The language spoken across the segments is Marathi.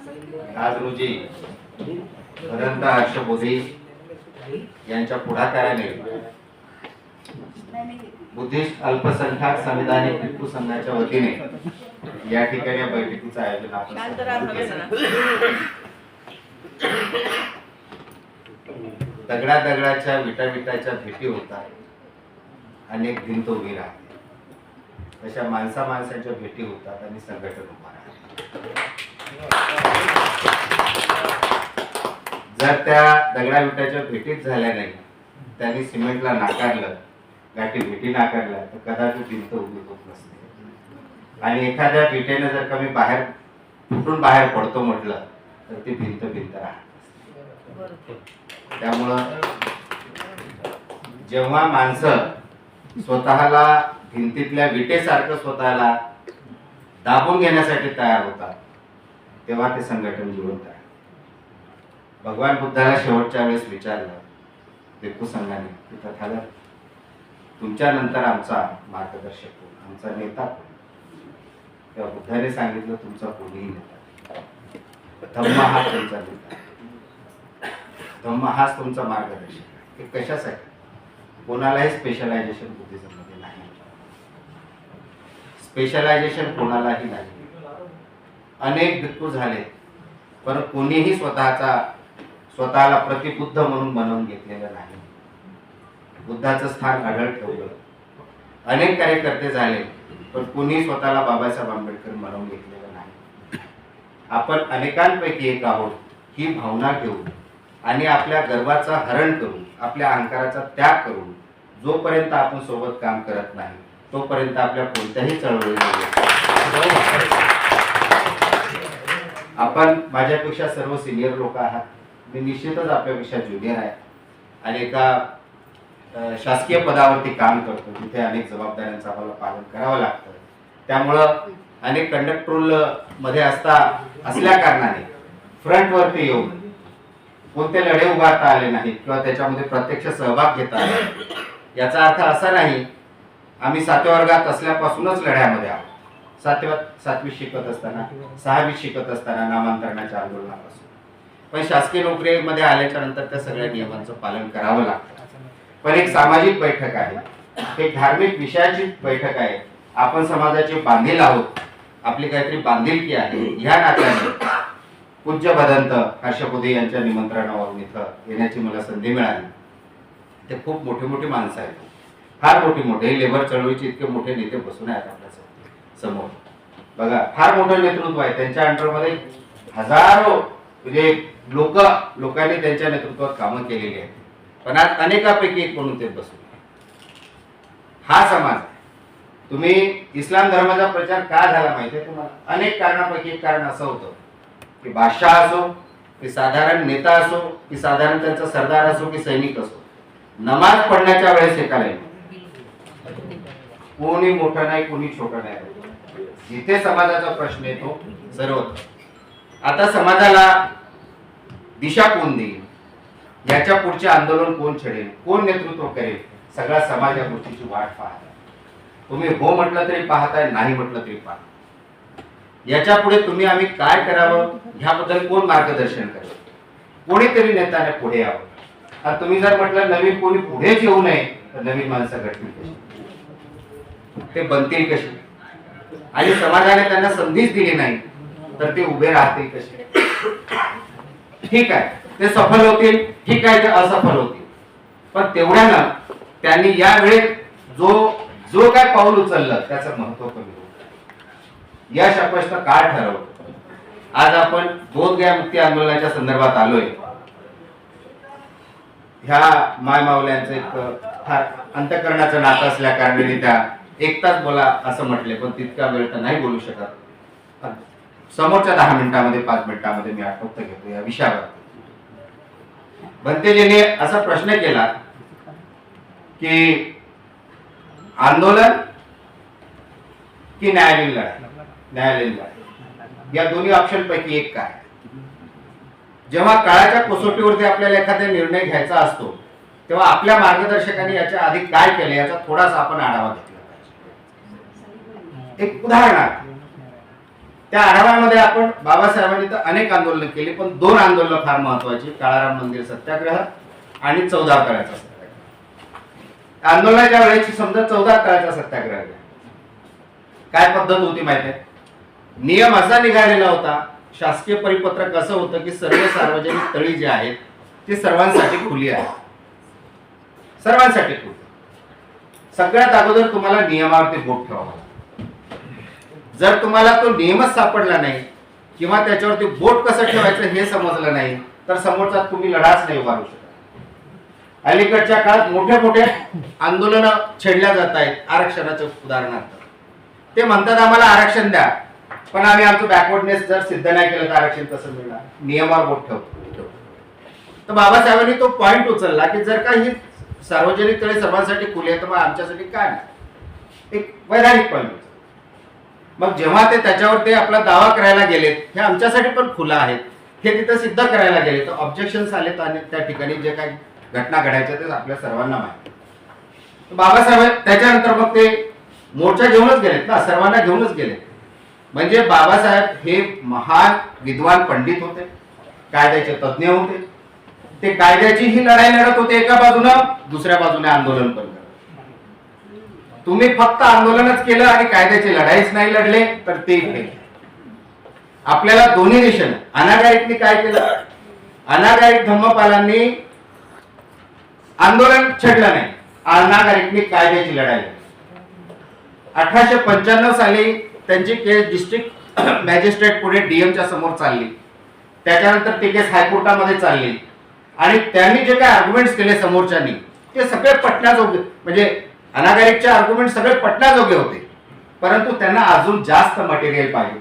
आज रोजी भदंत हर्ष बोधे यांच्या पुढाकाराने बुद्धिस्ट अल्पसंख्याक संविधानिक भिक्खू संघाच्या वतीने या ठिकाणी बैठकीचं आयोजन आपण दगडाच्या विटाच्या भेटी होतात, अनेक भिंत उभी राहते, तशा माणसाच्या भेटी होतात आणि संघटन उभा राहते. जर त्या दगडा विटाच्या भेटीत झाल्या नाही, त्यांनी सिमेंटला नाकारलं, गाठी भेटी नाकारल्या, तर कदाचित भिंत उभी होत नसते. आणि एखाद्या विटेने जर कमी बाहेर फुटून बाहेर पडतो म्हटलं तर ती भिंत राहत नसते. त्यामुळं जेव्हा माणसं स्वतःला भिंतीतल्या विटेसारखं स्वतःला दाबून घेण्यासाठी तयार होतात, तेव्हा ते संघटन जिवंत आहे. भगवान बुद्धाला शेवटच्या वेळेस विचारलं भिक्खू संघाने की तथागत, तुमच्या नंतर आमचा मार्गदर्शक कोण, आमचा नेता कोण? तेव्हा बुद्धाने सांगितलं, तुमचा कोणीही नेता, धम्म हा तुमचा नेता, धम्म हाच तुमचा मार्गदर्शक. हे कशासाठी? कोणालाही स्पेशलायझेशन बुद्धिझममध्ये नाही, स्पेशलायझेशन कोणालाही नाही. अनेक भिक्खू झाले, पण कोणीही स्वतःला प्रतिबुद्ध म्हणून बनवून घेतलेलं नाही. बुद्धाचं स्थान अढळ ठेवलं. अनेक कार्यकर्ते झाले, पण कोणी स्वतःला बाबासाहेब आंबेडकर बनवून घेतलेलं नाही. आपण अनेकांपैकी एक आहोत ही भावना घेऊन आणि आपल्या गर्वाचा हरण करून, आपल्या अहंकाराचा त्याग करून जोपर्यंत आपण सोबत काम करत नाही, तोपर्यंत आपल्या कोणत्याही चळवळीमध्ये आपण माझ्यापेक्षा सर्व सिनियर लोक आहात, मी निश्चितच आपल्यापेक्षा ज्युनियर आहे आणि एका शासकीय पदावरती काम करतो, तिथे अनेक जबाबदाऱ्यांचं आम्हाला पालन करावं लागतं. त्यामुळं अनेक कंडक्ट्रोल मध्ये असल्या कारणाने फ्रंटवरती येऊन कोणते लढे उभारता आले नाहीत किंवा त्याच्यामध्ये प्रत्यक्ष सहभाग घेता आला. याचा अर्थ असा नाही आम्ही 7व्या वर्गात असल्यापासूनच लढ्यामध्ये आहोत. 7वी शिकत असताना, 6वी शिकत असताना, नामांतरणाच्या आंदोलनापासून, पण शासकीय नोकरीमध्ये आल्याच्या नंतर त्या सगळ्या नियमांचं पालन करावं लागतं. पण एक सामाजिक बैठक आहे, एक धार्मिक विषयाची बैठक आहे. आपण समाजाचे बांधील आहोत, आपली काहीतरी बांधिलकी आहे. ह्या नात्याने पूज्य भदंत हर्ष बोधे यांच्या निमंत्रणावरून इथं येण्याची मला संधी मिळाली. ते खूप मोठी माणसं आहेत, फार मोठे लेबर चळवळीचे इतके मोठे नेते बसून आहेत आपल्या समोर. बघा, फार मोठं नेतृत्व आहे त्यांच्या अंडरमध्ये. हजारो म्हणजे लोकांनी त्यांच्या नेतृत्वात कामं केलेली आहेत, पण आज अनेकापैकी एक म्हणून ते बसून. हा समाज, तुम्ही इस्लाम धर्माचा प्रचार का झाला माहितीये तुम्हाला? अनेक कारणापैकी एक कारण असं होतं की बादशाह असो, की साधारण नेता असो, की साधारण त्यांचा सरदार असो, की सैनिक असो, नमाज पढण्याच्या वेळेस एकाला कोणी मोठं नाही, कोणी छोटं नाही. जिथे समाजाचा प्रश्न येतो सर्व. आता समाजाला दिशा कोण देईल, याच्या पुढचे आंदोलन कोण छेडेल, कोण नेतृत्व करेल, सगळा समाज या गोष्टीची वाट पाहत. तुम्ही हो म्हटलं तरी पाहताय, नाही म्हटलं तरी पाहताय. याच्या पुढे तुम्ही आम्ही काय करावं ह्याबद्दल कोण मार्गदर्शन करेल? कोणीतरी नेत्याने पुढे यावं. आणि तुम्ही जर म्हटलं नवीन कोणी पुढेच येऊ नये, तर नवीन माणसं घडतील कशी, ते बनतील कशी? आणि समाजाने त्यांना संधीच दिली नाही तर ते उभे राहतील कसे? ठीक आहे, ते सफल होतील, ठीक आहे, ते असफल होतील, पण तेवढ्यानं त्यांनी या वेळेत जो काय पाऊल उचललं त्याचं महत्व कमी होतं. यश अपयश काय ठरवतं? आज आपण बोधगया मुक्ती आंदोलनाच्या संदर्भात आलोय. ह्या माय माऊल्यांचं एक फार अंतःकरणाचं नातं असल्या कारणाने त्या एक तास बोला असं म्हटले, पण तितका वेळ तर नाही बोलू शकत. समोरच्या 10 मिनिटांमध्ये 5 मिनिटांमध्ये मी आठवत घेतो या विषयावर. भंतेजीने असा प्रश्न केला की आंदोलन की न्यायालयीन लढाई, या दोन्ही ऑप्शन पैकी एक काय? जेव्हा काळाच्या कसोटीवरती आपल्याला एखादा निर्णय घ्यायचा असतो, तेव्हा आपल्या मार्गदर्शकांनी याच्या आधी काय केले याचा थोडासा आपण आढावा घेतला पाहिजे. एक उदाहरणार्थ, त्या आढाव्यामध्ये आपण बाबासाहेबांनी तर अनेक आंदोलनं केली, पण 2 आंदोलनं फार महत्वाची, काळाराम मंदिर सत्याग्रह आणि 14 तळ्याचा सत्याग्रह. आंदोलनाच्या वेळेची समजा 14 तळ्याचा सत्याग्रह काय पद्धत होती माहिती आहे? नियम असा निघालेला होता, शासकीय परिपत्रक असं होतं की सर्व सार्वजनिक तळी जी आहेत ती सर्वांसाठी खुली आहे, सर्वांसाठी खुली. सगळ्यात अगोदर तुम्हाला नियमावरती बोट ठेवावं. जर तुम्हाला तो नियमच सापडला नाही किंवा त्याच्यावरती बोट कसं ठेवायचं हे समजलं नाही तर समोरचा तुम्ही लढाच नाही उभारू शकत. अलीकडच्या काळात मोठे मोठे आंदोलन छेडल्या जात आहेत आरक्षणाचं उदाहरणार्थ. ते म्हणतात आम्हाला आरक्षण द्या, पण आम्ही आमचं बॅकवर्डनेस जर सिद्ध नाही केलं तर आरक्षण कसं मिळणार? नियमावर बोट ठेवतो. तर बाबासाहेबांनी तो पॉइंट उचलला की जर का ही सार्वजनिक तळे सर्वांसाठी खुली आहे तर मग आमच्यासाठी काय नाही, एक वैधानिक पॉइंट. मग जेव्हा ते त्याच्यावर ते आपला दावा करायला गेलेत, हे आमच्यासाठी पण खुलं आहेत हे तिथं सिद्ध करायला गेले तर ऑब्जेक्शन्स आलेत आणि त्या ठिकाणी जे काही घटना घडायच्या ते आपल्या सर्वांना माहिती. बाबासाहेब त्याच्यानंतर मग ते मोर्चा घेऊनच गेलेत ना, सर्वांना घेऊनच गेलेत. म्हणजे बाबासाहेब हे महान विद्वान पंडित होते, कायद्याचे तज्ज्ञ होते. ते कायद्याची ही लढाई लढत होते एका बाजूनं, दुसऱ्या बाजूने आंदोलन पण करत. तुम्ही फक्त आंदोलनच केलं आणि कायद्याची लढाईच नाही लढले तर ते फेल. आपल्याला दोन्ही दिशेने अनागारिकने काय केलं? अनागारिक धम्मपालांनी आंदोलन छेडलं नाही, अनागारिकने कायद्याची लढाई लढली. 1895 साली त्यांची केस डिस्ट्रिक्ट मॅजिस्ट्रेट पुढे डीएमच्या समोर चालली. त्याच्यानंतर ती केस हायकोर्टामध्ये चालली आणि त्यांनी जे काही आर्ग्युमेंट्स केले समोरच्यांनी ते सगळे पटण्याजोगे, म्हणजे अनागारिकचे आर्ग्युमेंट सगळे पटण्याजोगे होते, परंतु त्यांना अजून जास्त मटेरियल पाहिजे.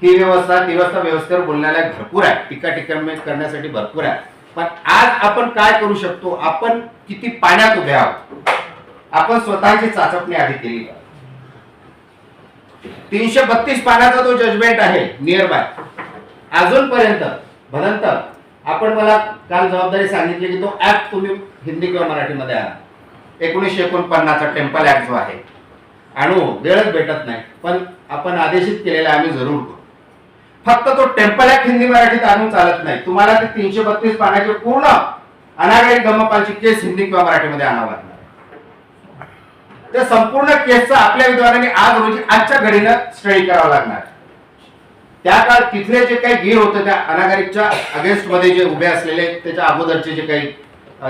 ही व्यवस्था ती व्यवस्थेवर बोलण्याला भरपूर आहे, टीका करण्यासाठी भरपूर आहे. पण आज आपण काय करू शकतो? आपण किती पाण्यात उभे आहोत, आपण स्वतःची चाचपणी आधी केली. 332 पानाचा तो जजमेंट आहे नियर बाय. अजूनपर्यंत भदंत आपण मला काल जबाबदारी सांगितली की तो ऍक्ट तुम्ही हिंदी किंवा मराठीमध्ये आणा. 1949चा टेम्पल ऍक्ट जो आहे, आणू वेळच भेटत नाही, पण आपण आदेशित केलेला आम्ही जरूर करू. फक्त तो टेम्पल ऍक्ट हिंदी मराठीत आणून चालत नाही, तुम्हाला ते 332 पानाचे पूर्ण अनागारिक धम्मपालची केस हिंदी किंवा मराठीमध्ये आणावं लागणार. त्या संपूर्ण केसचा आपल्या विद्वानांनी आज रोजी आजच्या घडीनं स्टडी करावं लागणार. त्या काळ तिथले जे काही गिर होते त्या अनागारिकच्या अगेन्स्ट मध्ये जे उभे असलेले त्याच्या अगोदरचे जे काही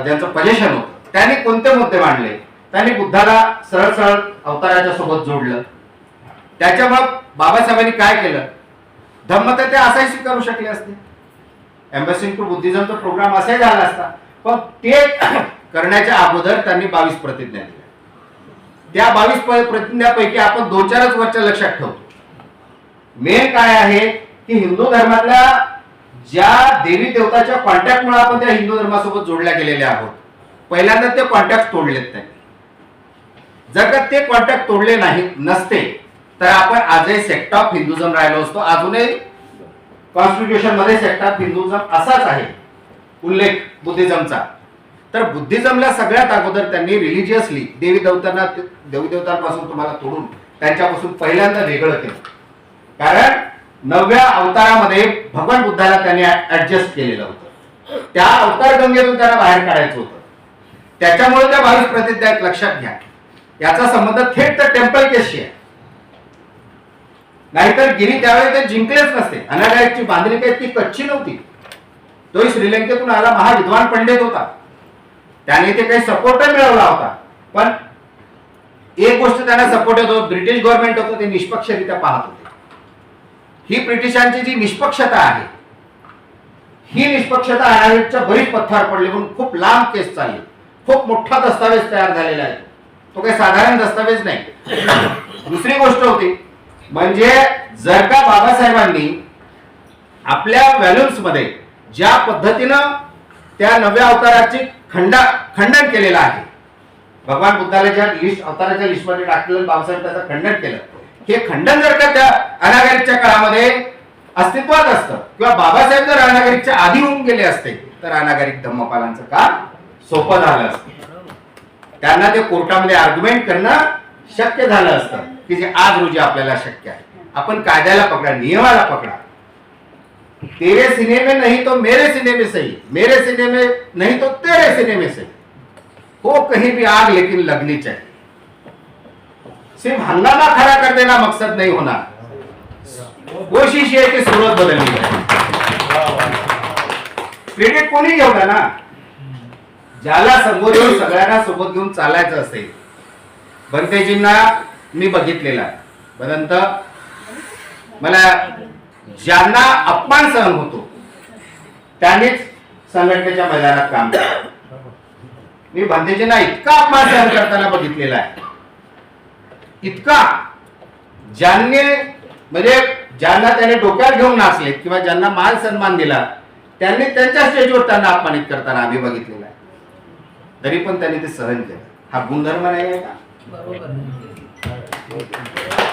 ज्यांचं पोझिशन होतं त्यांनी कोणते मुद्दे मांडले? त्यांनी बुद्धाला सरळ सरळ अवताराच्या सोबत जोडलं. त्याच्या मग बाबासाहेबांनी काय केलं? धम्म तर ते असाही स्वीकारू शकले असते, एम्बेसिंग टू बुद्धिझमचा प्रोग्राम असाही झाला असता, पण ते करण्याच्या अगोदर त्यांनी 22 प्रतिज्ञा दिल्या. त्या 22 प्रतिज्ञापैकी आपण 2-4च वरच्या लक्षात ठेवतो. मेन काय आहे की हिंदू धर्मातल्या ज्या देवी देवताच्या कॉन्टॅक्टमुळे आपण त्या हिंदू धर्मासोबत जोडल्या गेलेल्या आहोत, पहिल्यांदा ते कॉन्टॅक्ट तोडलेत नाही. जर का ते कॉन्टॅक्ट तोडले नाही नसते तर आपण आजही सेक्ट ऑफ हिंदुझम राहिलो असतो. अजूनही कॉन्स्टिट्यूशन मध्ये सेक्ट ऑफ हिंदुझम असाच आहे उल्लेख बुद्धिझमचा. तर बुद्धिझमला सगळ्यात अगोदर त्यांनी रिलिजियसली देवी देवतांपासून तुम्हाला तोडून त्यांच्यापासून पहिल्यांदा वेगळं केलं. कारण 9व्या अवतारामध्ये भगवान बुद्धाला त्यांनी ऍडजस्ट केलेलं होतं, त्या अवतार गंगेतून त्यांना बाहेर काढायचं होतं. त्याच्यामुळे त्या 22 प्रतिज्ञा लक्षात घ्या. याचा संबंध थेट तर टेम्पल केसशी आहे. नाहीतर गिरी त्यावेळी ते जिंकलेच नसते. अनागारिकची बांधणी काही ती कच्ची नव्हती. तोही श्रीलंकेतून आला महाविद्वान पंडित होता, त्याने ते काही सपोर्ट मिळवला होता. पण एक गोष्ट त्यांना सपोर्ट होतो, ब्रिटिश गव्हर्नमेंट होतं ते निष्पक्षरित्या पाहत होते. ही ब्रिटिशांची जी निष्पक्षता आहे, ही निष्पक्षता अनागारिकच्या बरीच पथ्यावर पडली म्हणून खूप लांब केस चालली. खूप मोठा दस्तावेज तयार झालेला आहे, तो काही साधारण दस्तावेज नाही. दुसरी गोष्ट होती म्हणजे जर का बाबासाहेबांनी आपल्या व्हॅल्यूम्स मध्ये ज्या पद्धतीनं त्या 9व्या अवताराचे खंडन केलेलं आहे, भगवान बुद्धाला ज्या अवताराच्या लिस्टमध्ये टाकलेलं बाबासाहेब त्याचं खंडन केलं, हे खंडन जर का त्या अनागारिकच्या काळामध्ये अस्तित्वात असतं किंवा बाबासाहेब जर अनागारिकच्या आधी होऊन गेले असते तर अनागारिक धम्मपालांचं काम सोपं झालं असतं. त्यांना ते कोर्टामध्ये आर्ग्युमेंट करणं शक्य झालं असतं की जे आज रोजी आपल्याला शक्य आहे. आपण कायद्याला पकडा, नियमाला पकडा. तेरे सीने में नहीं तो मेरे सीने में सही, मेरे सीने में नहीं तो तेरे सीने में सही. हो कहीं भी आग लेकिन लगनी चाहिए. सिर्फ हंगामा खड़ा कर देना मकसद नहीं होना. कोशिश ये कि सूरत बदलनी है. क्रेडिट कोणी घेऊन ना, ज्याला समोर येऊन सगळ्यांना सोबत घेऊन चालायचं असेल. बनतेजींना मी बघितलेला परंत मला ज्यांना अपमान सहन होतो त्यांनीच संघटनेच्या मैदानात काम केलं. मी बनतेजींना इतका अपमान सहन करताना बघितलेला आहे, इतका ज्यांनी म्हणजे ज्यांना त्याने डोक्यात घेऊन नाचले किंवा ज्यांना मान सन्मान दिला त्यांनी त्यांच्या स्टेजवर त्यांना अपमानित करताना आम्ही बघितलेला आहे. तरी पण त्यांनी ते सहन केलं. हा गुणधर्म नाही आहे का?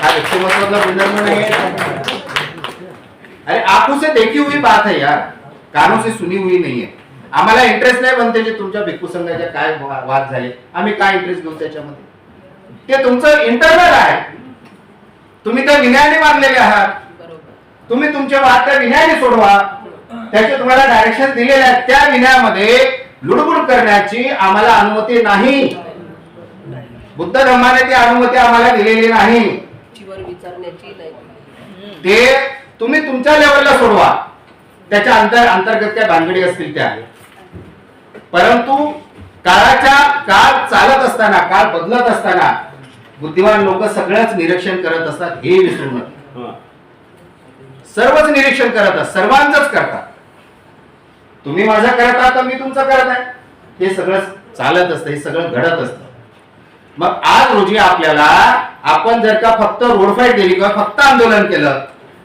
हा व्यक्तिमत्वाचा गुणधर्म नाही है? अरे आंखों से देखी हुई बात है यार, कानों से सुनी हुई नहीं है. आम्हाला इंटरेस्ट नाही बनते जे तुमच्या भिक्खू संघाचे काय वाद झाले, आम्ही काय इंटरेस्ट घेऊ त्याच्यामध्ये. ते तुमचं इंटरनल आहे. तुम्ही त्या विनयाने मानलेले आहात. तुम्ही तुमचे वाद त्या विनयाने सोडवा. त्याचे तुम्हाला डायरेक्शन दिलेले आहेत. त्या विनयामध्ये लुडबुड करण्याची आम्हाला अनुमती नाही. बुद्ध धर्माने ती अनुमती आम्हाला दिलेली नाही. ते तुम्ही तुमच्या लेवलला सोडवा. त्याच्या अंतर्गत त्या भानगडी असतील त्या. परंतु काळ चालत असताना, काळ बदलत असताना बुद्धिमान लोक सगळंच निरीक्षण करत असतात हे विसरू नका. सर्वच निरीक्षण करत असतात, सर्वांचंच करतात. तुम्ही माझं करत आहात तर मी तुमचं करत आहे. हे सगळं चालत असतं, हे सगळं घडत असतं. मग आज रोजी आपल्याला आपण जर का फक्त रोड फाईट केली किंवा फक्त आंदोलन केलं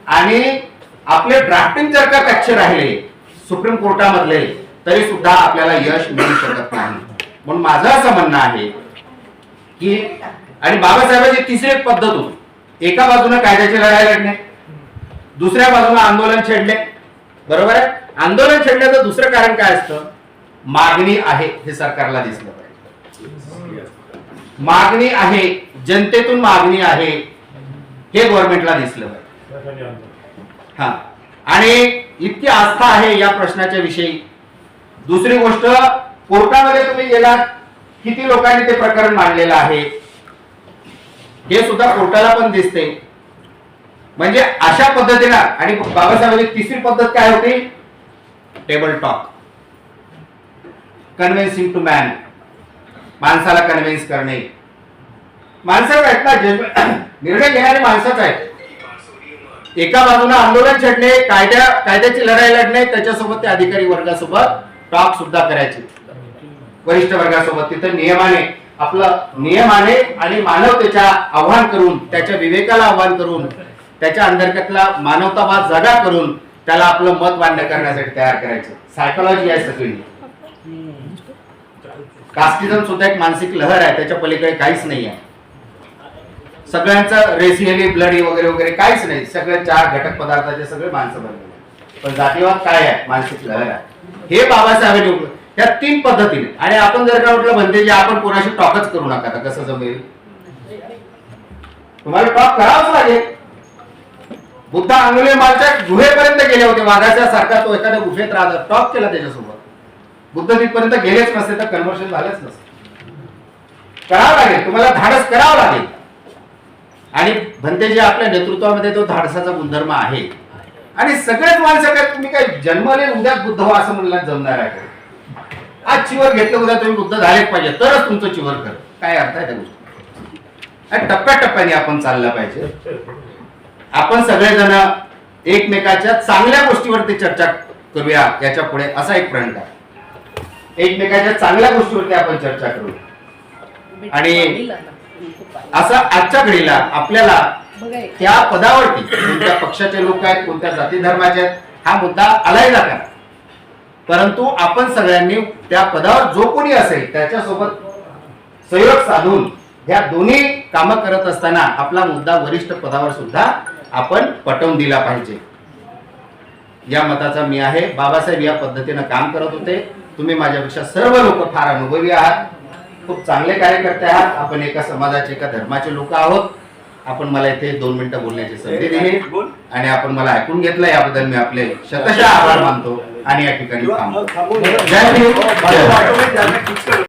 आणि आपले ड्राफ्टिंग जर का कच्चे राहिले सुप्रीम कोर्टामधले तरी सुद्धा आपल्याला यश मिळू शकत नाही. म्हणून माझं असं म्हणणं आहे की आणि बाबासाहेबांची तिसरी एक पद्धत होती. एका बाजूने कायद्याची लढाई लढणे, दुसऱ्या बाजूने आंदोलन छेडणे. बरोबर आहे. आंदोलन छेडण्याचं दुसरं कारण काय असतं? मागणी आहे हे सरकारला दिसलं पाहिजे. मागणी आहे, जनतेतून मागणी आहे हे गव्हर्नमेंटला दिसलं पाहिजे. हा, आणि इतकी आस्था आहे या प्रश्नाच्या विषयी. दुसरी गोष्ट, कोर्टामध्ये तुम्ही गेलात, किती लोकांनी ते प्रकरण मांडलेलं आहे हे सुद्धा कोर्टाला पण दिसते. म्हणजे अशा पद्धतीने. आणि बाबासाहेबांची तिसरी पद्धत काय होती? Table talk, convincing to man. माणसाला कन्व्हिन्स करणे. माणसं आहेत ना, निर्णय घेणारे माणसंच आहेत. एका बाजूला आंदोलन छेडणे, कायद्याची लढाई लढणे, त्याच्यासोबत त्या अधिकारी वर्गासोबत टॉक सुद्धा करायचे, वरिष्ठ वर्गासोबत. तिथे नियमाने आणि मानवतेच्या आव्हान करून, त्याच्या विवेकाला आव्हान करून, त्याच्या अंतर्गतला मानवतावाद जागा करून त्याला आपलं मत मान्य करण्यासाठी तयार करायचं. सायकोलॉजी आहे सगळी. कास्टिझम सुद्धा एक मानसिक लहर आहे, त्याच्या पलीकडे काहीच नाही आहे. सगळ्यांचं रेसियली, ब्लडी वगैरे वगैरे काहीच नाही. सगळे 4 घटक पदार्थाचे सगळे माणसं बनलेले. पण जातीवाद काय आहे? मानसिक लहर आहे. हे बाबासाहेबांनी त्या 3 पद्धतीने. आणि आपण जर का म्हटलं म्हणते जे आपण कोणाशी टॉकच करू नका, तर कसं जमेल? तुम्हाला टॉक करावंच लागेल. बुद्ध अंगुलीमालच्या गुहेपर्यंत गेले होते. वाघाच्या सारखा तो एखाद्या गुफेत राहत, टॉक केला त्याच्यासोबत. बुद्ध तिथपर्यंत गेलेच नसते तर कन्व्हर्शन झालंच नसतं. करावं लागेल, तुम्हाला धाडस करावं लागेल. आणि भंतेजी आपल्या नेतृत्वामध्ये तो धाडसाचा गुणधर्म आहे. आणि सगळेच माणसं काय तुम्ही काय जन्मले उद्या बुद्ध व्हा असं म्हणलं जमणार आहे? आज चिवर घेतलं, उद्या तुम्ही बुद्ध झालेच पाहिजे तरच तुमचं चिवर कर. काय अर्थ आहे त्या गोष्टी? टप्प्याटप्प्याने आपण चाललं पाहिजे. आपण सगळेजण एकमेकाच्या चांगल्या गोष्टीवरती चर्चा करूया याच्या पुढे, असा एक प्रणत आहे. एकमेकाच्या चांगल्या गोष्टीवरती आपण चर्चा करू. आणि असं आजच्या घडीला आपल्याला त्या पदावरती कोणत्या पक्षाचे लोक आहेत, कोणत्या जाती धर्माचे आहेत, हा मुद्दा आलायला करा. परंतु आपण सगळ्यांनी त्या पदावर जो कोणी असेल त्याच्यासोबत सहयोग साधून ह्या दोन्ही कामं करत असताना आपला मुद्दा वरिष्ठ पदावर सुद्धा आपण पटवून दिला पाहिजे. या मताचा मी आहे. बाबासाहेब या पद्धतीने काम करत होते. तुम्ही माझ्यापेक्षा सर्व लोक फार अनुभवी आहात, खूप चांगले कार्यकर्ते आहात. आपण एका समाजाचे, एका धर्माचे लोक आहोत. आपण मला इथे 2 मिनिटं बोलण्याची संधी दिली आणि आपण मला ऐकून घेतलं, याबद्दल मी आपले शतशः आभार मानतो आणि या ठिकाणी थांबतो. जय भीम.